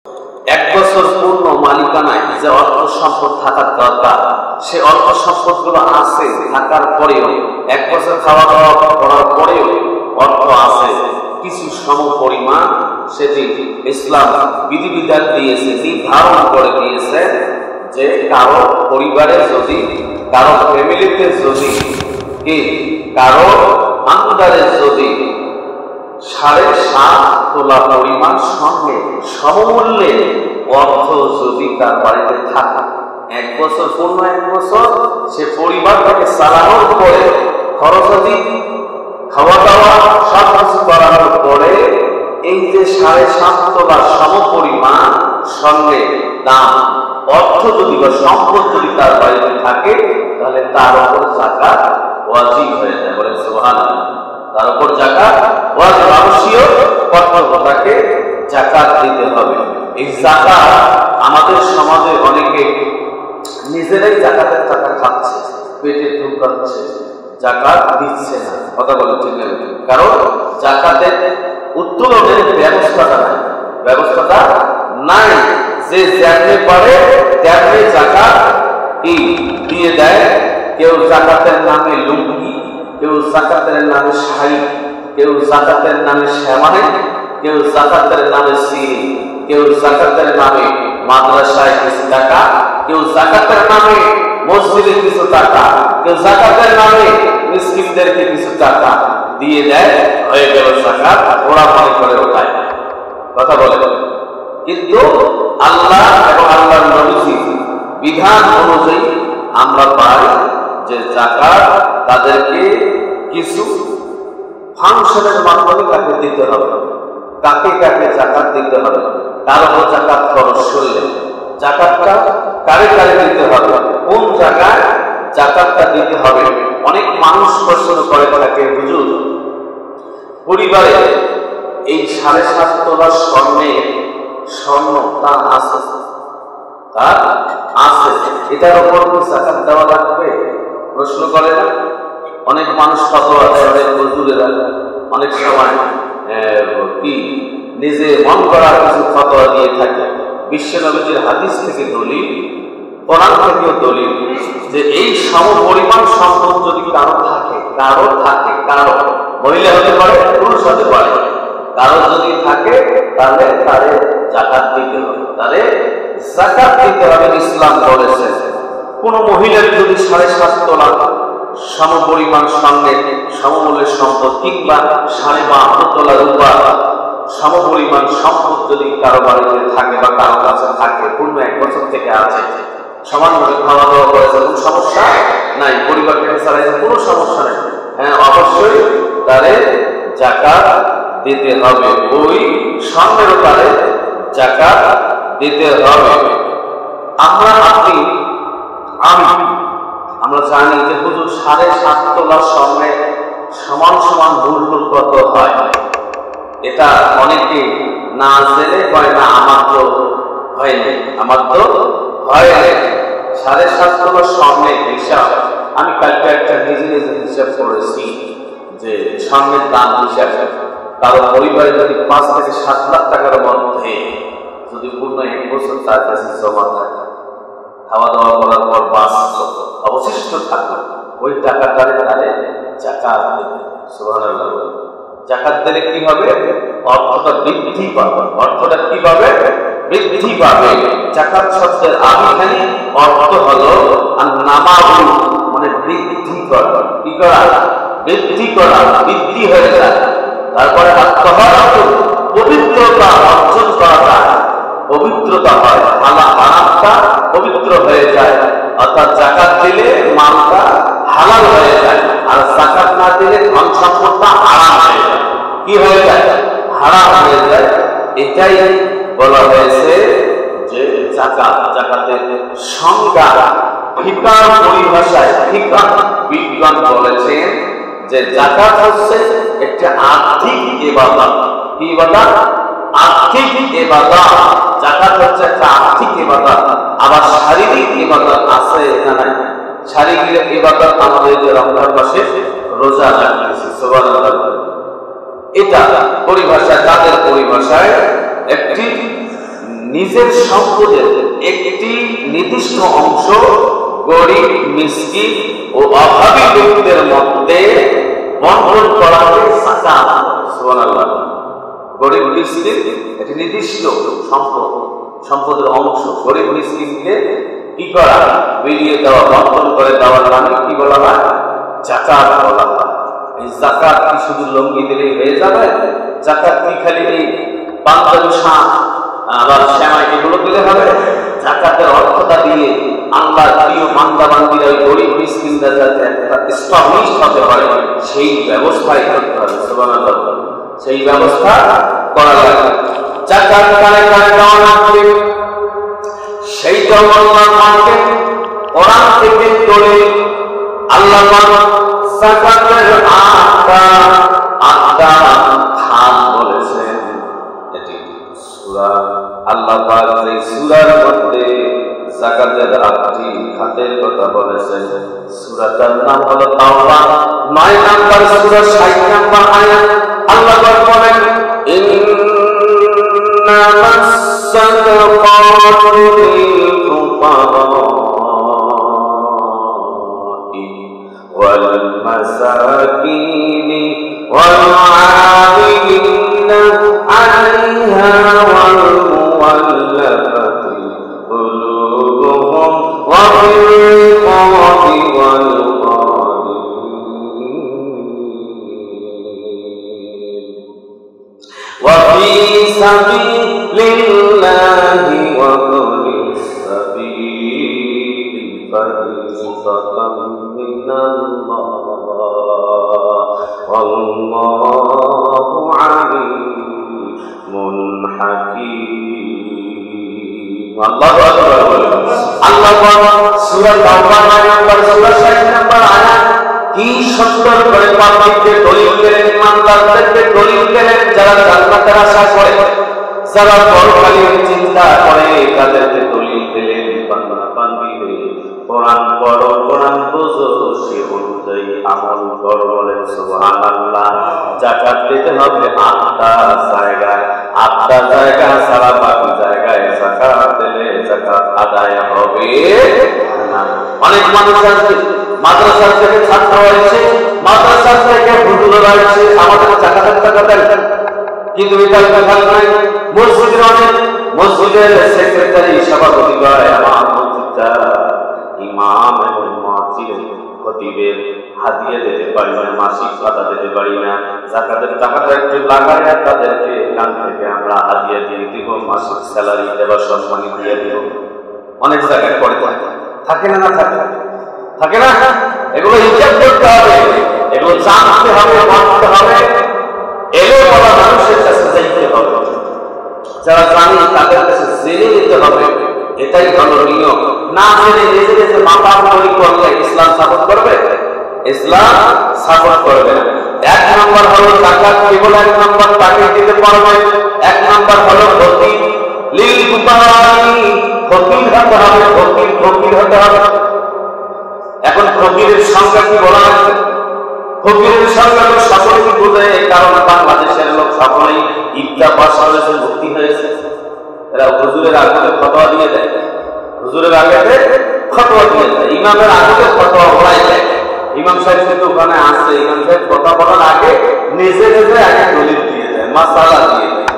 এক বছর পূর্ণ মালিকানায় যে অর্থ সম্পদ থাকার দরকার, সে অর্থ সম্পদগুলো আছে থাকার পরেও, এক বছর খাওয়া দাওয়া করার পরেও অর্থ আছে, কিছু সম পরিমাণ সেটি ইসলাম বিধিবিধান দিয়েছে, নির্ধারণ করে দিয়েছে যে কারো পরিবারে যদি, কারো ফ্যামিলিতে যদি, কারো আন্দারে যদি 7.5 তোলা পরিমাণ সঙ্গে সমমূল্যে অর্থ যদি তার বাড়িতে থাকে, এক বছর পূর্ণ এক বছর সে পরিবারটাকে চালানোর পরে, খরচাদি খাওয়া দাওয়া সব কিছু করানোর পরে এই যে 7.5 তোলা সম পরিমাণ সঙ্গে দাম অর্থ যদি বা সম্পদ যদি তার বাড়িতে থাকে, তাহলে তার উপর যাকাত ওয়াজিব হয়ে যায়। বলেন সুবহানাল্লাহ। তার উপর যাকাত ওয়াজিব, আবশ্যক, কর্তব্য, তাকে যাকাত দিতে হবে। এই যাকাত আমাদের সমাজে অনেকে নিজেরাই যাকাতের টাকা খাচ্ছে, পেটে ঢুকাচ্ছে, যাকাত দিচ্ছে না। কথা বলে ঠিক না? কারণ যাকাতের উত্তোলনের ব্যবস্থাটা নাই। যে যেমনি পারে তেমনি যাকাত দিয়ে দেয়। কেউ যাকাতের নামে লুঙ্গি, কেউ যাকাতের নামে শাড়ি, কেউ যাকাতের নামে সেমাই, কেউ যাকাতের নামে সিঁড়ি, কেউ যাকাতের নামে মাদ্রাসায় কিছু টাকা, কেউ যাকাতের নামে মসজিদে কিছু টাকা, কেউ যাকাতের নামে মিসকিনদেরকে কিছু টাকা দিয়ে দেয়, হয়ে গেল যাকাত। ওরা মনে করে ওটাই। কথা বলে, কিন্তু আল্লাহ এবং আল্লাহর নবীর বিধান অনুযায়ী আমরা পাই যে যাকাত তাদেরকে কিছু ফাংশনের মাধ্যমে তাকে দিতে হবে। কাকে কাকে যাকাত দিতে হবে, তার উপর যাকাত খরচ করলে যাকাতটা কারে কারে দিতে হবে, কোন জায়গায় যাকাতটা দিতে হবে। অনেক মানুষ প্রশ্ন করে থাকে, হুজুর পরিবারে এই 7.5 তোলা স্বর্ণ তার আছে, এটার উপর কি যাকাত দেওয়া লাগবে? প্রশ্ন করে না? অনেক মানুষ ফতোয়া দেয়, অনেক হুজুরেরা অনেক সময় নিজে মন করা কিছু ফতোয়া দিয়ে থাকে। বিশ্বনবীর হাদিস থেকে দলিল, কোরআন থেকেও দলিল, যে এই সম পরিমাণ সম্পদ যদি কারো থাকে, মহিলা হতে পারে, পুরুষ হতে পারে, কারো যদি থাকে, তাহলে তারে যাকাত দিতে হবে, ইসলাম বলেছে। কোন মহিলার যদি 7.5 তোলা সম পরিমাণ সঙ্গে সমমূল্যের সম্পদ, কিংবা 52 তোলা রূপা সম পরিমাণ সম্পদ যদি কারো বাড়িতে থাকে বা কারো কাছে থাকে, পূর্ণ এক বছর থেকে আছে, সমানভাবে খাওয়া দাওয়া করেছে, কোনো সমস্যা নাই, পরিবারকে চালাইছে, কোনো সমস্যা নেই, হ্যাঁ অবশ্যই তারে যাকাত দিতে হবে। ওই স্বর্ণেরও তারে যাকাত দিতে হবে। আমরা জানি যে হুজুর 7.5 তোলা স্বর্ণে সমান মূল্য কত হয়, এটা অনেকে না জেনে কয় না, আমার তো হয়নি। 7.5 তোলা স্বর্ণের হিসাব আমি কালকে একটা নিজে হিসাব করেছি, যে স্বর্ণের দাম হিসাবে কারো পরিবারে যদি 5 থেকে 7 লাখ টাকার মধ্যে যদি পূর্ণ এক বছর তার কাছে জমা থাকে, খাওয়া দাওয়া করার পর অবশিষ্ট থাকলো, ওই টাকাটারে তারে যাকাত দিতে। সুবহানাল্লাহ। যাকাত দিলে কি হবে? অর্থটা বৃদ্ধি পাবে। অর্থটা কিভাবে বৃদ্ধি পাবে? যাকাত শব্দের আবিধানিক অর্থ হলো নামাবু, মানে বৃদ্ধি করা। কি করা? বৃদ্ধি করা, বৃদ্ধি হয়ে যায়। তারপরে পবিত্রতা অর্জন করা যায়, পবিত্রতা হয়, হারামটা পবিত্র হয়ে যায়। অর্থাৎ যাকাত দিলে মালটা হালাল হয়ে যায়, আর যাকাত না দিলে ধন সম্পদটা হারাম হয়ে যায়। কি হয়ে যায়? হারাম হয়ে যায়। এটাই বলা হয়েছে যে যাকাতের সংজ্ঞা। ফিকাহ পরিভাষায় ফিকাহ বিজ্ঞান বলেছেন যে যাকাত হচ্ছে একটা আর্থিক ইবাদত। কি ইবাদত? আর্থিক ইবাদত। যাকাত হচ্ছে একটা আর্থিক ইবাদত। আবার শারীরিক ইবাদত আছে না নাই? শারীরিক ইবাদত আমাদের যে রমজান মাসে রোজা রাখতেছি, সুবহানাল্লাহ, এটা পরিভাষায়, তাদের পরিভাষায় একটি নিজের সম্পদের একটি নির্দিষ্ট অংশ গরিব, মিসকিন ও অভাবী ব্যক্তিদের মধ্যে বন্টন করাকে যাকাত। সুবহানাল্লাহ। গরিব মিসকিন একটি নির্দিষ্ট সম্পদের অংশ গরিব মিসকিনকে কি করা, বিলিয়ে দেওয়া, বন্টন করে দেওয়ার নামে কি বলা হয়? যাকাত বলা হয়। এই যাকাত কি শুধু লঙ্গি দিলেই হয়ে যাবে? যাকাত কি খালি এই পাঞ্জাবি, শাল, আবার সেমাই এগুলো দিলে হবে? যাকাতের অর্থটা দিয়ে আল্লাহর প্রিয় বান্দা বান্দীরা ওই গরিব মিসকিনরা যাতে একটা স্টাবলিশ হতে পারে সেই ব্যবস্থাই করতে হবে। সুবহানাল্লাহ। সেই ব্যবস্থা করা লাগে। যাকাত কারে কারে দেওয়া লাগবে সেইটাও আল্লাহ পাকের কোরআন থেকে দলিল। আল্লাহ পাক যাকাতের আটটা খাত বলেছেন। এটি সূরা, আল্লাহ পাক এই সূরার মধ্যে যাকাতের 8টি খাতের কথা বলেছেন। সূরাটার নাম হলো তাওবা, 9 নাম্বার সূরা, 60 নাম্বার আয়াত। আল্লাহ পাক বলেন, ইন্নামাস সাদাকাতু লিল ফুকারা'i ওয়াল মাসাকিনি ওয়াল আমিলিনা আলাইহা ওয়াল মুওয়াল্লাফাতি قلوبهم وفي الرقاب والغارمين وفي سبيل الله وابن السبيل فريضة من الله والله عليم حكيم। আল্লাহু আকবার। আল্লাহ সূরা তাওবা 9 নাম্বার সূরা 60 নাম্বার আয়াত কি সুন্দর করে পাপিকে দলিল দিলেন, ইমানদারদেরকে দলিল দিলেন। যারা জান্নাতের আশা করে, যারা পরকালের চিন্তা করে, তাদেরকে দলিল দিলেন। বান্দা বান্দীদের কোরআন পড়ো, কোরআন বুঝো, সে অনুযায়ী আমল করো। বলেন সুবহানাল্লাহ। যাকাত দিতে হবে 8টা জায়গায়, 8টা জায়গা ছাড়া বাকি জায়গায় যাকাত দিলে যাকাত আদায় হবে না। অনেক মানুষ আছে মাদ্রাসা থেকে ছাত্র হয়েছে, মাদ্রাসা থেকে হুজুর হয়েছে, আমাদের যাকাতের টাকা দেন, কিন্তু এটা কথা নাই। মসজিদের অনেক মসজিদের সেক্রেটারি, সভাপতি হয়, আমার মসজিদটা ইমাম এবং মুয়াজ্জিন খতিবের হাদিয়া দিতে পারি না, মাসিক ভাতা দিতে পারি না, যাকাতের টাকাটা একটু লাগায় তাদেরকে এখান থেকে আমরা হাদিয়া দিয়ে দিব, মাসিক স্যালারি দেবার সম্মানী দিয়ে দিব। অনেক জায়গায় করে থাকে না, থাকে না। এগুলো হিসাব করতে হবে, এগুলো জানতে হবে, মানতে হবে, এগুলো বলা মানুষের কাছে যাইতে হবে। যারা জানি তাদের কাছে জেনে নিতে হবে, এটাই ভালো নিয়ম। না জেনে নিজে নিজে মাথা তৈরি করলে ইসলাম সাপোর্ট করবে? ইসলাম সাপোর্ট করবে না। 1 নম্বর হলো যাকাত কেবল 1 নম্বর তাকে দিতে পারবে। 1 নম্বর হলো ফকির লিল ফুকারা'i, ফকির হতে হবে, ফকির হতে হবে। এখন ফকিরের সংজ্ঞা কি বলা হয়েছে? ফকিরের সংজ্ঞা তো সকলেই বোঝে, কারণ বাংলাদেশের লোক সকলেই ইফতা পাস হয়েছে, ভর্তি হয়েছে। এরা হুজুরের আগে ফতোয়া দিয়ে দেয়, হুজুরের আগে ফতোয়া দিয়ে দেয়, ইমামের আগে ফতোয়া বলাই দেয়। ইমাম সাহেব কিন্তু ওখানে আসছে, ইমাম সাহেব কথা বলার আগে নিজে নিজে আগে দলিল দিয়ে দেয়, মাসালা দিয়ে দেয়।